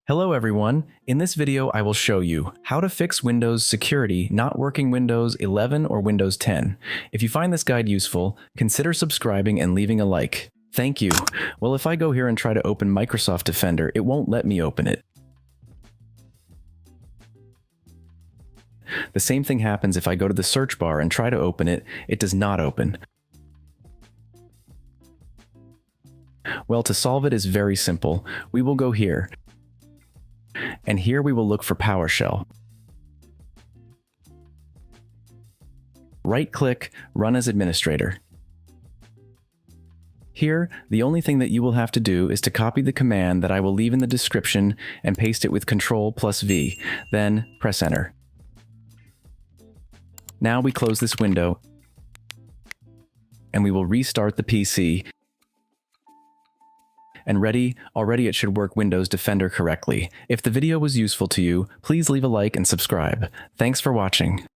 Hello everyone, in this video I will show you how to fix Windows security not working Windows 11 or Windows 10. If you find this guide useful, consider subscribing and leaving a like. Thank you. Well, if I go here and try to open Microsoft Defender, it won't let me open it. The same thing happens if I go to the search bar and try to open it, it does not open. Well, to solve it is very simple. We will go here. And here we will look for PowerShell. Right-click, Run as Administrator. Here, the only thing that you will have to do is to copy the command that I will leave in the description and paste it with Ctrl+V, then press Enter. Now we close this window, and we will restart the PC. And already it should work Windows Defender correctly. If the video was useful to you, please leave a like and subscribe. Thanks for watching.